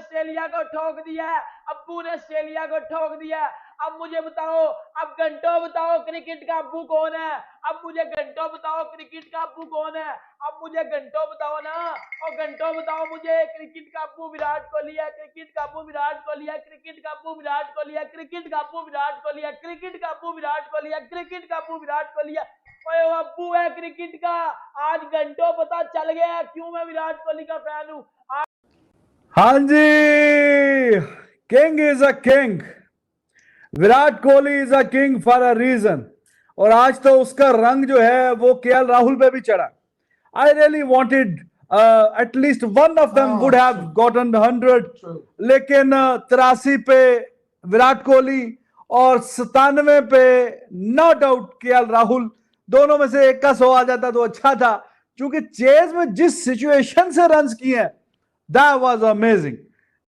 Australia को ठोक दिया है, अब्बू ने ऑस्ट्रेलिया को ठोक दिया है। अब मुझे बताओ, अब घंटों बताओ क्रिकेट का अब्बू कौन है? अब मुझे घंटों बताओ क्रिकेट का अब्बू कौन है? अब मुझे घंटों बताओ ना, और घंटों बताओ मुझे क्रिकेट का अब्बू विराट कोहली है, क्रिकेट का अब्बू विराट कोहली है, क्रिकेट का अब्बू विराट कोहली है, क्रिकेट का अब्बू विराट कोहली है, क्रिकेट का अब्बू विराट कोहली है, क्रिकेट का अब्बू विराट कोहली है। ओए वो अब्बू है क्रिकेट का। आज घंटों पता चल गया क्यों मैं विराट कोहली का फैन हूँ। हाँ जी, king is a king, Virat Kohli is a king for a reason. और आज तो उसका रंग जो है वो केएल राहुल पे भी चढ़ा। I really wanted at least one of them would have gotten 100, लेकिन 83 पे विराट कोहली और 97 पे नो डाउट केएल राहुल, दोनों में से एक का 100 आ जाता तो अच्छा था, क्योंकि चेज में जिस सिचुएशन से रन्स किए हैं दैट वाज अमेजिंग।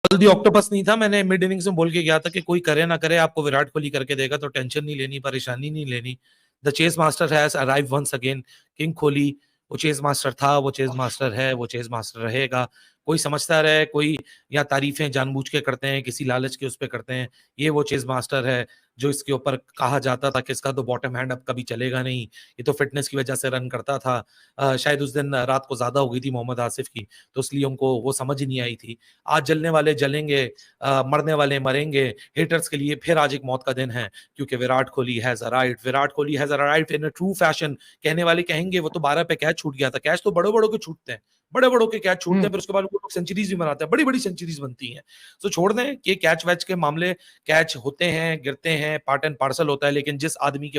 जल्दी ऑक्टोपस नहीं था, मैंने मिड इनिंग्स में बोल के गया था कि कोई करे ना करे आपको विराट कोहली करके देगा, तो टेंशन नहीं लेनी, परेशानी नहीं लेनी। The chase master has arrive once again. King Kohli वो चेस मास्टर था, वो चेस मास्टर है, वो चेस मास्टर रहेगा। कोई समझता रहे, कोई या तारीफें जानबूझ के करते हैं, किसी लालच के उस पर करते हैं, ये वो चेस मास्टर है जो इसके ऊपर कहा जाता था कि इसका तो बॉटम हैंड अब कभी चलेगा नहीं, ये तो फिटनेस की वजह से रन करता था। शायद उस दिन रात को ज्यादा हो गई थी मोहम्मद आसिफ की, तो इसलिए उनको वो समझ नहीं आई थी। आज जलने वाले जलेंगे, मरने वाले मरेंगे। हेटर्स के लिए फिर आज एक मौत का दिन है, क्योंकि Virat Kohli has arrived, Virat Kohli has arrived in a true fashion. कहने वाले कहेंगे वो तो 12 पे कैच छूट गया था। कैच तो बड़े बड़ों के छूटते हैं, बड़े बड़ों के कैच छूटते हैं, फिर उसके बाद वो लोग सेंचुरीज भी बनाते हैं, बड़ी बड़ी सेंचुरीज बनती हैं। तो छोड़ दें कि कैच वैच के मामले, कैच होते हैं, गिरते हैं, पार्ट एंड पार्सल होता है, लेकिन जिस आदमी के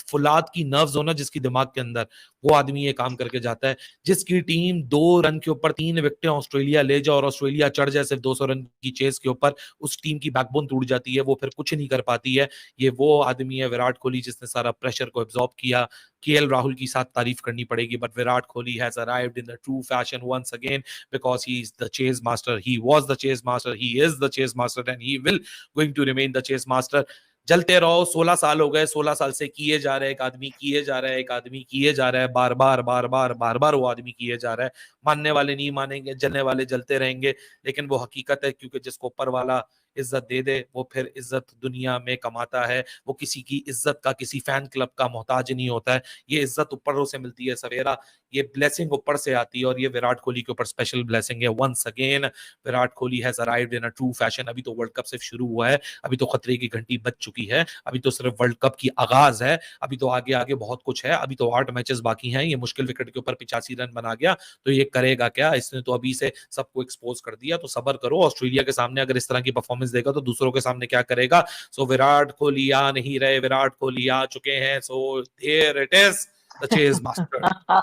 फुलाद की नर्व्स होना जिसकी दिमाग के अंदर, वो आदमी ये काम करके जाता है। जिसकी टीम 2 रन के ऊपर 3 विकेटें ऑस्ट्रेलिया ले जाए और ऑस्ट्रेलिया चढ़ जाए सिर्फ 200 रन की चेस के ऊपर, उस टीम की बैकबोन टूट जाती है, वो फिर कुछ नहीं कर पाती है। ये वो आदमी है विराट कोहली जिसने सारा प्रेशर को एब्जॉर्ब किया। केएल राहुल की साथ तारीफ करनी पड़ेगी, but Virat Kohli has arrived in the true fashion once again, because he is the chase master, he was the chase master, he is the chase master and he will going to remain the chase master. जलते रहो, 16 साल हो गए, 16 साल से किए जा रहे, एक आदमी किए जा रहा है, एक आदमी किए जा रहा है, बार बार बार बार बार बार वो आदमी किए जा रहा है। मानने वाले नहीं मानेंगे, जलने वाले जलते रहेंगे, लेकिन वो हकीकत है, क्योंकि जिसको ऊपर वाला इज्जत दे दे वो फिर इज्जत दुनिया में कमाता है। वो किसी की इज्जत का, किसी फैन क्लब का मोहताज नहीं होता है। ये इज्जत ऊपरों से मिलती है सवेरा, ये ब्लेसिंग ऊपर से आती है, और ये विराट कोहली के ऊपर स्पेशल ब्लेसिंग है। Once again Virat Kohli has arrived in a true fashion. अभी तो वर्ल्ड कप सिर्फ शुरू हुआ है, अभी तो खतरे की घंटी बज चुकी है, अभी तो सिर्फ वर्ल्ड कप की आगाज है, अभी तो आगे आगे बहुत कुछ है, अभी तो 8 मैचेस बाकी हैं। ये मुश्किल विकेट के ऊपर 85 रन बना गया तो ये करेगा क्या? इसने तो अभी से सबको एक्सपोज कर दिया, तो सबर करो। ऑस्ट्रेलिया के सामने अगर इस तरह की परफॉर्मेंस देगा तो दूसरों के सामने क्या करेगा? सो विराट कोहली आ नहीं रहे, विराट कोहली आ चुके हैं। So there it is, the chase master.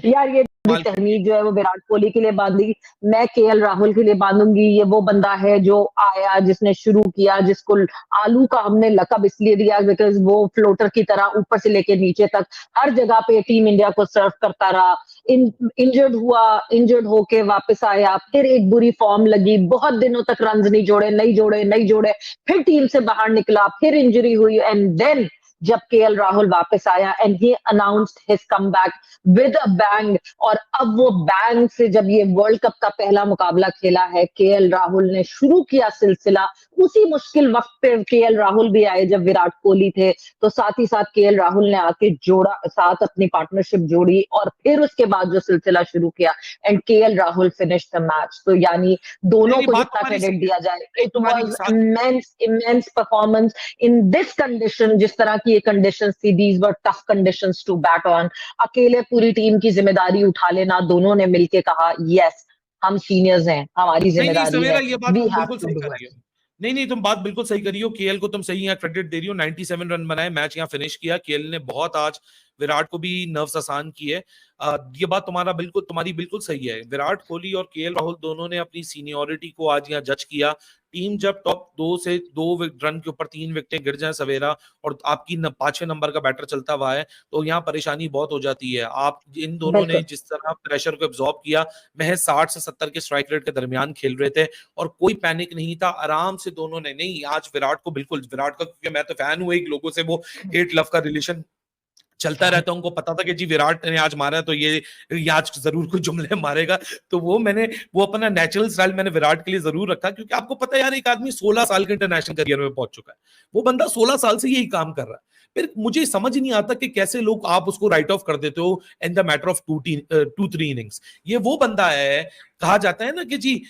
यार ये तहमीद जो है वो विराट कोहली के लिए बांधी, मैं केएल राहुल के लिए बांधूंगी। ये वो बंदा है जो आया, जिसने शुरू किया, जिसको आलू का हमने लकब इसलिए दिया बिकॉज वो फ्लोटर की तरह ऊपर से लेके नीचे तक हर जगह पे टीम इंडिया को सर्व करता रहा। इंजर्ड हुआ, इंजर्ड होके वापस आया, फिर एक बुरी फॉर्म लगी, बहुत दिनों तक रन नहीं जोड़े, फिर टीम से बाहर निकला, फिर इंजरी हुई, एंड देन जब केएल राहुल वापस आया and he announced his comeback with a bang, और अब वो बैंग से जब ये वर्ल्ड कप का पहला मुकाबला खेला है, केएल राहुल ने शुरू किया सिलसिला। उसी मुश्किल वक्त पे केएल राहुल भी आए जब विराट कोहली थे, तो साथ ही साथ केएल राहुल ने आके जोड़ा, साथ अपनी पार्टनरशिप जोड़ी, और फिर उसके बाद जो सिलसिला शुरू किया, and KL Rahul finish the match. तो यानी दोनों को जितना क्रेडिट दिया जाए, it was immense performance in this condition. जिस तरह की ये कंडीशंस थी, these were tough conditions to bat on. अकेले पूरी टीम की जिम्मेदारी उठा लेना, दोनों ने मिलके कहा यस हम सीनियर्स हैं, हमारी जिम्मेदारी है, we have to do it. नहीं, तुम बात बिल्कुल सही करी हो। केएल को तुम सही यहाँ क्रेडिट दे रही हो। 97 रन बनाए, मैच यहाँ फिनिश किया केएल ने। बहुत आज विराट को भी नर्व्स आसान किए। ये बात तुम्हारी बिल्कुल सही है। विराट कोहली और केएल राहुल दोनों ने अपनी सीनियोरिटी को आज यहाँ जज किया। टीम जब टॉप 2 से 2 रन के ऊपर 3 विकेटें गिर जाए सवेरा, और आपकी 5वें नंबर का बैटर चलता हुआ है, तो यहाँ परेशानी बहुत हो जाती है। आप इन दोनों ने जिस तरह प्रेशर को एब्जॉर्ब किया, महज 60 से 70 के स्ट्राइक रेट के दरमियान खेल रहे थे और कोई पैनिक नहीं था, आराम से दोनों ने। नहीं, आज विराट का, क्योंकि मैं तो फैन हूं, एक लोगों से वो हेट लव का रिलेशन चलता रहता, उनको पता था कि जी विराट ने आज मारा तो ये आज जरूर कुछ जुमले मारेगा, तो वो अपना नेचुरल स्टाइल मैंने विराट के लिए जरूर रखा, क्योंकि आपको पता है यार एक आदमी 16 साल के इंटरनेशनल करियर में पहुंच चुका है, वो बंदा 16 साल से यही काम कर रहा है। फिर मुझे समझ नहीं आता कि कैसे लोग आप उसको राइट ऑफ कर देते हो in the matter of 2-3 innings. ये वो बंदा है, कहा जाता है ना कि जी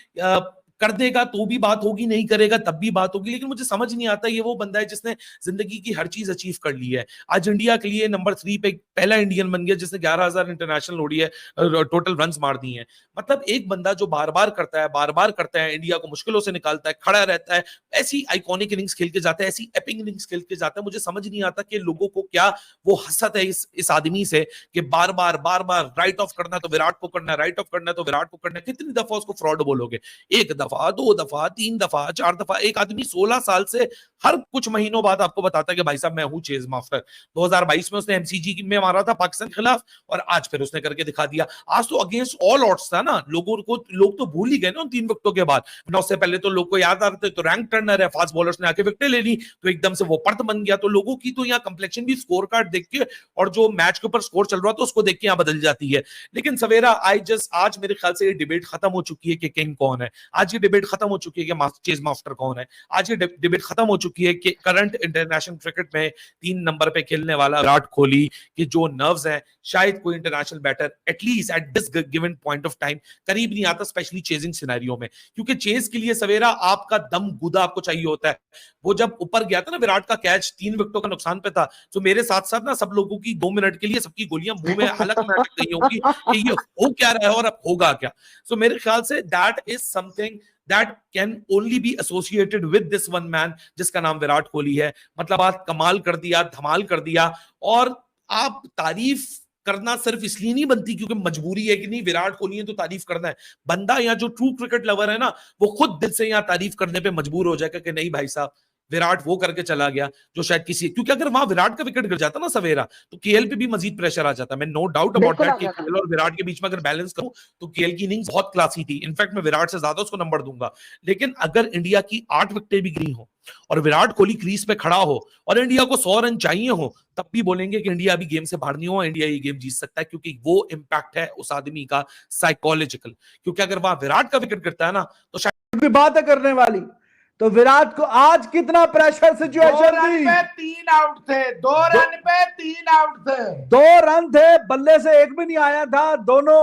कर देगा तो भी बात होगी, नहीं करेगा तब भी बात होगी, लेकिन मुझे समझ नहीं आता ये वो बंदा है जिसने जिंदगी की हर चीज अचीव कर ली है। आज इंडिया के लिए नंबर 3 पे पहला इंडियन बन गया जिसने 11,000 इंटरनेशनल ओडीआई टोटल रन्स मार दिए हैं। मतलब एक बंदा जो बार बार करता है, इंडिया को मुश्किलों से निकालता है, खड़ा रहता है, ऐसी आइकॉनिक इनिंग्स खेल के जाता है, ऐसी एपिक इनिंग्स खेल के जाता है। मुझे समझ नहीं आता कि लोगों को क्या वो हसरत है इस आदमी से कि बार बार राइट ऑफ करना तो विराट को करना है, राइट ऑफ करना है तो विराट को करना है। कितनी दफा उसको फ्रॉड बोलोगे? एक दफा, 2 दफा, 3 दफा, 4 दफा। एक आदमी 16 साल से हर कुछ महीनों बाद आपको बताता है कि भाई साहब मैं हूं चेज मास्टर। 2022 में उसने एमसीजी में मारा था पाकिस्तान के खिलाफ, और आज फिर उसने करके दिखा दिया। आज तो अगेंस्ट ऑल ऑड्स था ना, लोग तो भूल ही गए ना उन 3 विकेटों के बाद। उससे पहले तो लोग को याद आ रहे थे तो रैंक टर्नर है, फास्ट बॉलर्स ने आके विकेटें ले ली तो एकदम से वो पर्थ बन गया। तो लोगों की तो यहाँ कंप्लेक्शन भी स्कोर कार्ड देख के और जो मैच के ऊपर स्कोर चल रहा था उसको देख के यहाँ बदल जाती है। लेकिन सवेरा आज मेरे ख्याल से ये डिबेट खत्म हो चुकी है कि किंग कौन है। आज ये डिबेट खत्म हो चुकी है कि चेज मास्टर कौन है। आज ये डिबेट खत्म हो चुकी है कि करंट इंटरनेशनल क्रिकेट में 3 नंबर पे खेलने वाला विराट कोहली के जो नर्व्स हैं, शायद कोई international batter at least at this given point of time करीब नहीं आता, स्पेशली चेजिंग सिनेरियो में। क्योंकि चेज के लिए सवेरा आपका दम गुदा आपको चाहिए होता है। वो जब ऊपर गया था ना विराट का कैच 3 विकेटों का नुकसान पे था, तो मेरे साथ साथ ना सब लोगों की 2 मिनट के लिए सबकी गोलियां मुंह में हालत में अटक गई होंगी कि ये हो क्या रहा है और अब होगा क्या। सो मेरे ख्याल say that is something that can only be associated with this one man जिसका नाम विराट कोहली है। मतलब आज कमाल कर दिया, धमाल कर दिया। और आप तारीफ करना सिर्फ इसलिए नहीं बनती क्योंकि मजबूरी है कि नहीं विराट कोहली है तो तारीफ करना है। बंदा या जो ट्रू क्रिकेट लवर है ना, वो खुद दिल से यहाँ तारीफ करने पे मजबूर हो जाएगा कि नहीं भाई साहब विराट वो करके चला गया जो शायद क्योंकि अगर वहां विराट का विकेट गिर जाता ना सवेरा तो केएल पे भी मजीद प्रेशर आ जाता। मैं नो डाउट अबाउट दैट कि केएल और विराट के बीच में अगर बैलेंस करूं तो केएल की इनिंग्स बहुत क्लासी थी। इनफैक्ट मैं विराट से ज्यादा उसको नंबर दूंगा। लेकिन अगर इंडिया की 8 विकेटें भी गिरी हो और विराट कोहली क्रीज पे खड़ा हो और इंडिया को 100 रन चाहिए हो, तब भी बोलेंगे कि इंडिया अभी गेम से बाहर नहीं हुआ, इंडिया ये गेम जीत सकता है, क्योंकि वो इंपैक्ट है उस आदमी का साइकोलॉजिकल। क्योंकि अगर वहां विराट का विकेट गिरता है ना तो शायद भी बात करने वाली। तो विराट को आज कितना प्रेशर सिचुएशन थी, 3 आउट थे, 2 रन पे 3 आउट थे, 2 रन थे, बल्ले से एक भी नहीं आया था दोनों,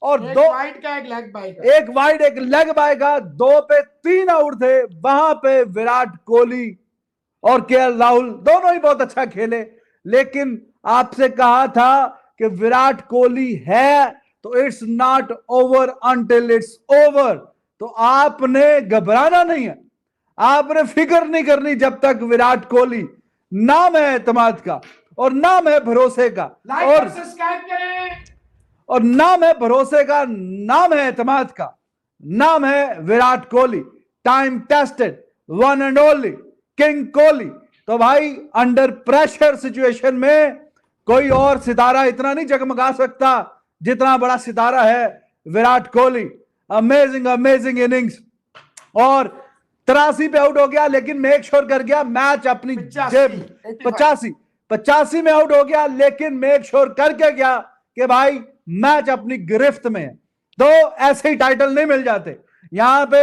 और एक 2 वाइड का एक लेग बाय का, एक वाइड एक लेग बाय का, 2 पे 3 आउट थे। वहां पे विराट कोहली और केएल राहुल दोनों ही बहुत अच्छा खेले। लेकिन आपसे कहा था कि विराट कोहली है तो it's not over until it's over. तो आपने घबराना नहीं है, आपने फिक्र नहीं करनी जब तक विराट कोहली नाम है एतमाद का और नाम है भरोसे का, और सब्सक्राइब करें, और नाम है भरोसे का, नाम है एतमाद का, नाम है Virat Kohli, time tested, one and only king Kohli. तो भाई अंडर प्रेशर सिचुएशन में कोई और सितारा इतना नहीं जगमगा सकता जितना बड़ा सितारा है विराट कोहली। अमेजिंग इनिंग्स, और 83 पे आउट हो गया लेकिन मेक श्योर कर गया मैच अपनी जेब। 85 में आउट हो गया लेकिन मेक श्योर करके गया कि भाई मैच अपनी गिरफ्त में है। तो ऐसे ही टाइटल नहीं मिल जाते। यहां पे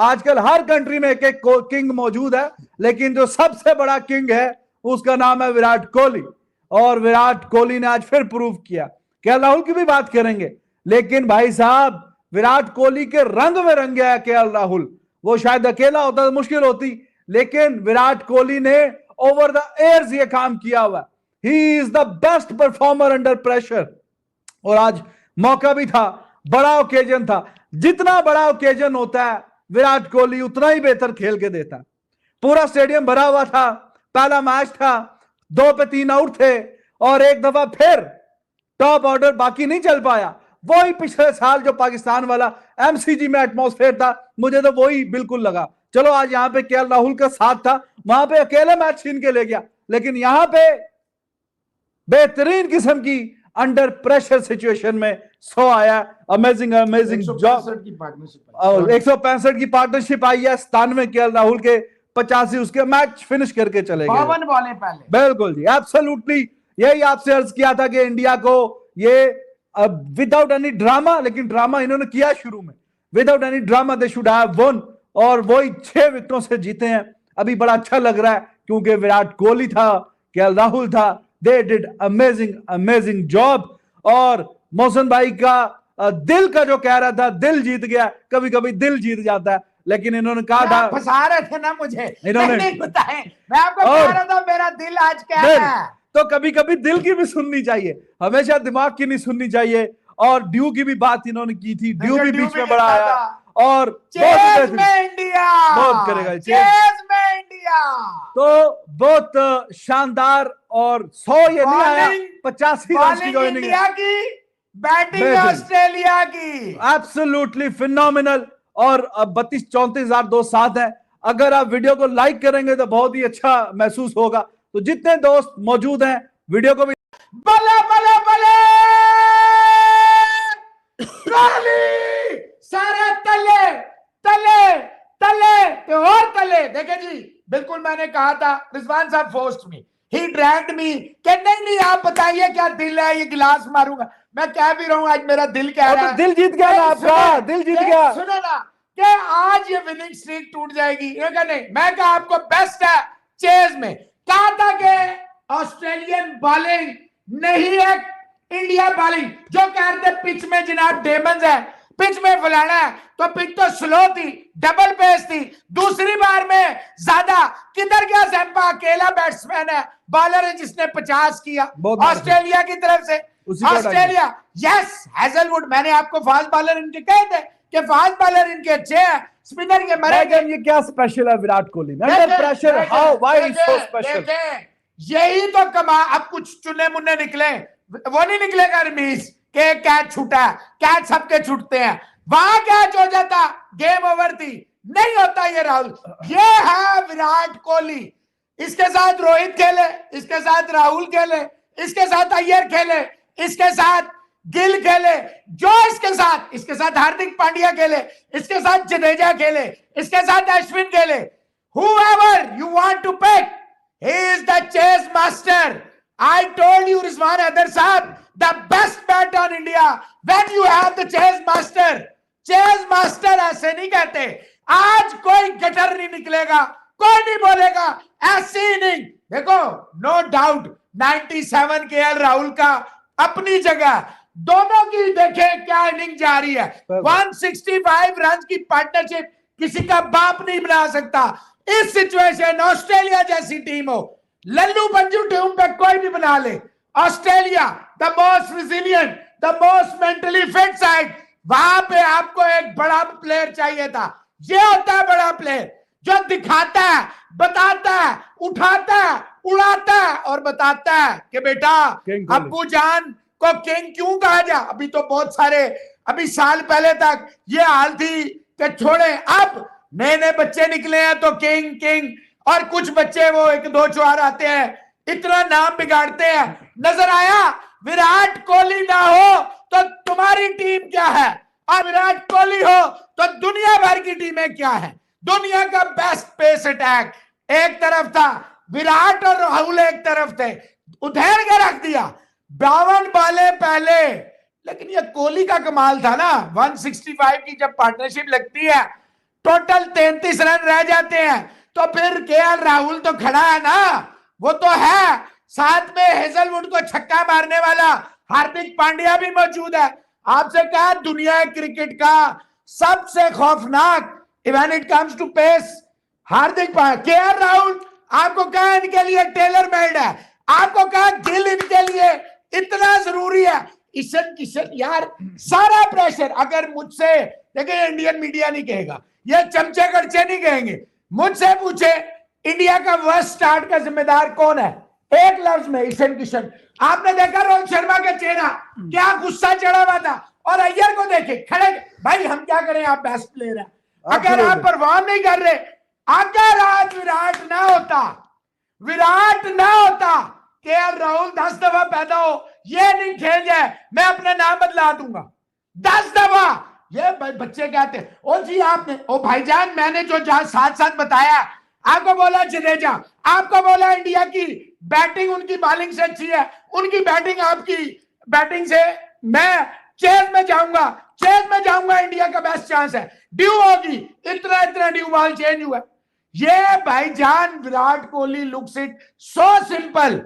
आजकल हर कंट्री में एक एक किंग मौजूद है, लेकिन जो सबसे बड़ा किंग है उसका नाम है विराट कोहली। और विराट कोहली ने आज फिर प्रूव किया। केएल राहुल की भी बात करेंगे, लेकिन भाई साहब विराट कोहली के रंग में रंग गया है केएल राहुल। वो शायद अकेला होता तो मुश्किल होती, लेकिन विराट कोहली ने ओवर द एयर्स ये काम किया हुआ। ही is the best performer under pressure. और आज मौका भी था, बड़ा ओकेजन था। जितना बड़ा ओकेजन होता है विराट कोहली उतना ही बेहतर खेल के देता। पूरा स्टेडियम भरा हुआ था, पहला मैच था, 2 पे 3 आउट थे, और एक दफा फिर टॉप ऑर्डर बाकी नहीं चल पाया। वही पिछले साल जो पाकिस्तान वाला एमसीजी में एटमॉस्फेयर था, मुझे तो वही बिल्कुल लगा। चलो आज यहां पे केएल राहुल का साथ था, वहां पे अकेले मैच छीन के ले गया, लेकिन यहां पे बेहतरीन किस्म की अंडर प्रेशर सिचुएशन में 100 आया। Amazing job. 165 की पार्टनरशिप आई है, 97 केएल राहुल के, 85 उसके, मैच फिनिश करके चले गए। 52 बॉलें पहले। बिल्कुल जी, एब्सोल्युटली यही आपसे अर्ज किया था कि इंडिया को ये विदाउट एनी ड्रामा, लेकिन ड्रामा इन्होंने किया शुरू में, without any drama they should have one, और वही 6 विकेटों से जीते हैं। अभी बड़ा अच्छा लग रहा है क्योंकि विराट कोहली था, केएल राहुल था, दे डिड अमेजिंग जॉब। और मोहसिन भाई का दिल का जो कह रहा था, दिल जीत गया, कभी कभी दिल जीत जाता है, लेकिन इन्होंने कहा था, फंसा रहे थे ना मुझे, इन्होंने नहीं बताए, मैं आपको कह रहा था मेरा दिल आज कह रहा है। तो कभी कभी दिल की भी सुननी चाहिए, हमेशा दिमाग की नहीं सुननी चाहिए। और ड्यू की भी बात इन्होंने की थी, ड्यू भी बीच में बड़ा आया, और चेस में इंडिया बहुत करेगा, चेस में इंडिया। तो बहुत शानदार, और 100 ये नहीं आया, 85 रन की जो इंडिया की, बैटिंग ऑस्ट्रेलिया की, एब्सोल्युटली फिनोमिनल। और 32-34 दोस्त साथ हैं। अगर आप वीडियो को लाइक करेंगे तो बहुत ही अच्छा महसूस होगा। तो जितने दोस्त मौजूद हैं वीडियो को भी बल्ले बल्ले बल्ले कोहली सारे तले तले तले तो और तले। देखे जी, बिल्कुल मैंने कहा था, रिजवान साहब फोर्स्ड मी, ही ड्रैग्ड मी कि नहीं आप बताइए क्या दिल है, ये गिलास मारूंगा। मैं कह भी रहा हूं आज मेरा दिल कह रहा है, दिल जीत गया ना आपका, दिल जीत गया। सुनो ना कि आज ये विनिंग स्ट्रीक टूट जाएगी, नहीं, मैं कहा आपको बेस्ट है चेज में। कहा था कि ऑस्ट्रेलियन बॉलिंग नहीं है इंडिया बॉलिंग, जो कहते पिच में जनाब डेमंस है, पिच में फलाना है, तो पिच तो स्लो थी, डबल पेस थी। दूसरी बार में ज्यादा किधर गया सैम्पा, अकेला बैट्समैन है, बॉलर है जिसने 50 किया ऑस्ट्रेलिया की तरफ से। ऑस्ट्रेलिया यस हैजलवुड, मैंने आपको फास्ट बॉलर इनके कहे थे कि फास्ट बॉलर इनके अच्छे हैं, स्पिनर के मरेंगे। ये क्या स्पेशल है विराट कोहली में under pressure, how why so special? यही तो कमा। अब कुछ चुने मुन्ने निकले, वो नहीं निकलेगा रमीज के कैच छूटा, कैच सबके छूटते हैं, वहां कैच हो जाता, गेम ओवर थी। नहीं होता ये राहुल, ये है विराट कोहली। इसके साथ रोहित खेले, इसके साथ राहुल खेले, इसके साथ अय्यर खेले, इसके साथ गिल खेले, जो इसके साथ हार्दिक पांड्या खेले, इसके साथ जडेजा खेले, इसके साथ अश्विन खेले। Whoever you want to pick, he is the chess master. I told you, Rizwan Haider Saab, the best bat on India when you have the chess master. Chess master ऐसे नहीं कहते। आज कोई गटर नहीं निकलेगा, कोई नहीं बोलेगा ऐसी इनिंग। देखो नो डाउट 97 केएल राहुल का अपनी जगह, दोनों की देखें क्या इनिंग जा रही है। 165 रन की पार्टनरशिप किसी का बाप नहीं बना सकता। इस सिचुएशन ऑस्ट्रेलिया जैसी टीम हो, लल्लू पंजू टीम पे कोई भी बना ले, Australia the most resilient, the most mentally fit side, वहां पे आपको एक बड़ा प्लेयर चाहिए था। ये होता है बड़ा प्लेयर जो दिखाता है, बताता है, उठाता है, उड़ाता है और बताता है कि बेटा अब्बू जान को किंग क्यों कहा जा। अभी तो बहुत सारे, अभी साल पहले तक ये हाल थी कि छोड़े, अब नए नए बच्चे निकले हैं तो किंग किंग, और कुछ बच्चे वो 1-2 चार आते हैं, इतना नाम बिगाड़ते हैं। नजर आया विराट कोहली ना हो तो तुम्हारी टीम क्या है, और विराट कोहली हो तो दुनिया भर की टीमें क्या है। दुनिया का बेस्ट पेस अटैक एक तरफ था, विराट और राहुल एक तरफ थे, उधेड़ के रख दिया। 52 बाले पहले, लेकिन ये कोहली का कमाल था ना, 165 की जब पार्टनरशिप लगती है, टोटल 33 रन रह जाते हैं, तो फिर केएल राहुल तो खड़ा है ना, वो तो है, साथ में हेजलवुड को छक्का मारने वाला हार्दिक पांड्या भी मौजूद है। आपसे कहा दुनिया क्रिकेट का सबसे खौफनाक when it comes to pace Hardik Pandya, KL Rahul. आपको कहा इनके लिए टेलर मेड है, आपको कहा गिल इनके लिए इतना जरूरी है। ईशान किशन यार, सारा प्रेशर अगर मुझसे, देखिए इंडियन मीडिया नहीं कहेगा, ये चमचे कड़चे नहीं कहेंगे, मुझसे पूछे इंडिया का वर्स्ट स्टार्ट का जिम्मेदार कौन है, एक लफ्ज में ईशान किशन। आपने देखा रोहित शर्मा का चेहरा क्या गुस्सा चढ़ा हुआ था, और अय्यर को देखे खड़े, भाई हम क्या करें, आप बेस्ट प्लेयर है, अगर आप परफॉर्म नहीं कर रहे, अगर आज विराट ना होता केएल राहुल 10 दफा पैदा हो, ये नहीं खेल जाए, मैं अपना नाम बदला दूंगा 10 दफा। ये बच्चे कहते हैं ओ जी आपने, ओ भाईजान मैंने जो साथ साथ बताया, आपको बोला जडेजा, आपको बोला इंडिया की बैटिंग उनकी बॉलिंग से अच्छी है, उनकी बैटिंग आपकी बैटिंग से। मैं चेज में जाऊंगा, इंडिया का बेस्ट चांस है, ड्यू होगी, इतना ड्यू बॉल चेंज हुआ। ये भाईजान Virat Kohli looks it so simple,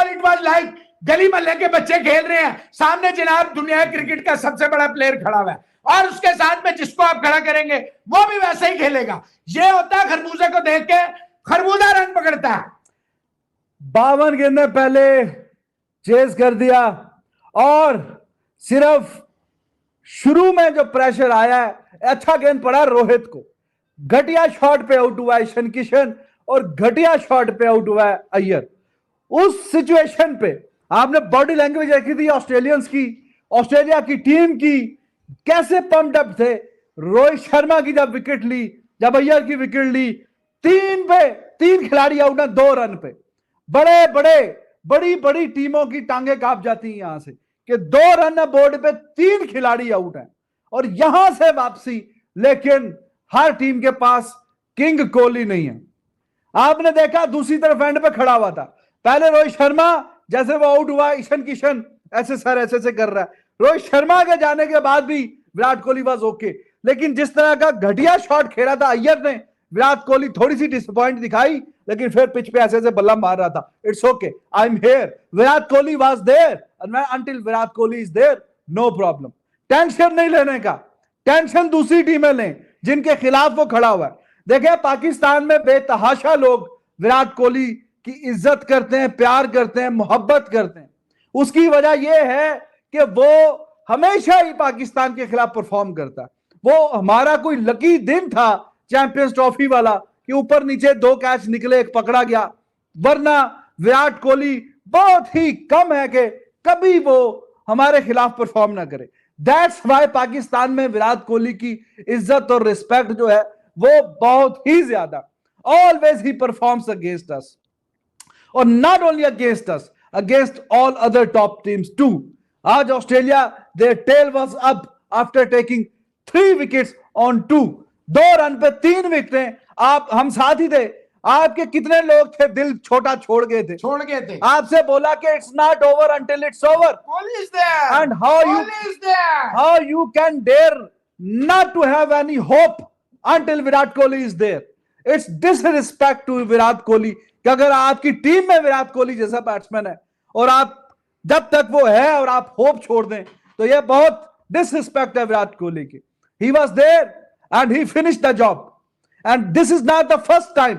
it was like गली मोहल्ले के बच्चे खेल रहे हैं, सामने जनाब दुनिया क्रिकेट का सबसे बड़ा प्लेयर खड़ा हुआ है, और उसके साथ में जिसको आप खड़ा करेंगे वो भी वैसे ही खेलेगा। ये होता है खरबूजे को देख के खरबूजा रंग पकड़ता है। 52 गेंदें पहले चेज कर दिया, और सिर्फ शुरू में जो प्रेशर आया है, अच्छा गेंद पड़ा रोहित को, घटिया शॉट पे आउट हुआ है ईशान किशन, और घटिया शॉट पे आउट हुआ है अय्यर। उस सिचुएशन पे आपने बॉडी लैंग्वेज देखी थी ऑस्ट्रेलियंस की, ऑस्ट्रेलिया की टीम की, कैसे पंप्ड अप थे। रोहित शर्मा की जब विकेट ली, जब अय्यर की विकेट ली, 3 खिलाड़ी आउट है 2 रन पे। बड़ी टीमों की टांगे कांप जाती हैं यहां से कि 2 रन बोर्ड पे 3 खिलाड़ी आउट हैं, और यहां से वापसी। लेकिन हर टीम के पास किंग कोहली नहीं है। आपने देखा दूसरी तरफ एंड पे खड़ा हुआ था, पहले रोहित शर्मा, जैसे वो आउट हुआ ईशान किशन ऐसे कर रहा है। रोहित शर्मा के जाने के बाद भी विराट कोहली वाज ओके, लेकिन जिस तरह का घटिया शॉट खेला था अय्यर ने, विराट कोहली थोड़ी सी डिसअपॉइंट दिखाई, लेकिन फिर पिच पे ऐसे बल्ला मार रहा था। It's okay, I am here, Virat Kohli was there, and until Virat Kohli is there, no problem. Tension नहीं लेने का, टेंशन दूसरी टीमें लें जिनके खिलाफ वो खड़ा हुआ है। देखिए पाकिस्तान में बेतहाशा लोग विराट कोहली की इज्जत करते हैं, प्यार करते हैं, मोहब्बत करते हैं। उसकी वजह यह है कि वो हमेशा ही पाकिस्तान के खिलाफ परफॉर्म करता है। वो हमारा कोई लकी दिन था चैंपियंस ट्रॉफी वाला कि ऊपर नीचे 2 कैच निकले, एक पकड़ा गया, वरना विराट कोहली बहुत ही कम है कि कभी वो हमारे खिलाफ परफॉर्म ना करे। दैट्स वाई पाकिस्तान में विराट कोहली की इज्जत और रिस्पेक्ट जो है वो बहुत ही ज्यादा। ऑलवेज ही परफॉर्म्स अगेंस्ट अस, और not only against us, against all other top teams too. आज Australia their tail was up after taking 3 wickets on 2, 2 run पे 3 विकेटें। आप हम साथ ही थे, आपके कितने लोग थे दिल छोटा छोड़ गए थे, आपसे बोला कि it's not over until it's over, Kohli is there, and how you can dare not to have any hope until Virat Kohli is there. It's disrespect to Virat Kohli कि अगर आपकी टीम में विराट कोहली जैसा बैट्समैन है और आप जब तक वो है और आप होप छोड़ दें, तो यह बहुत डिसरिस्पेक्ट है विराट कोहली की। He was there and he finished the job, and this is not the first time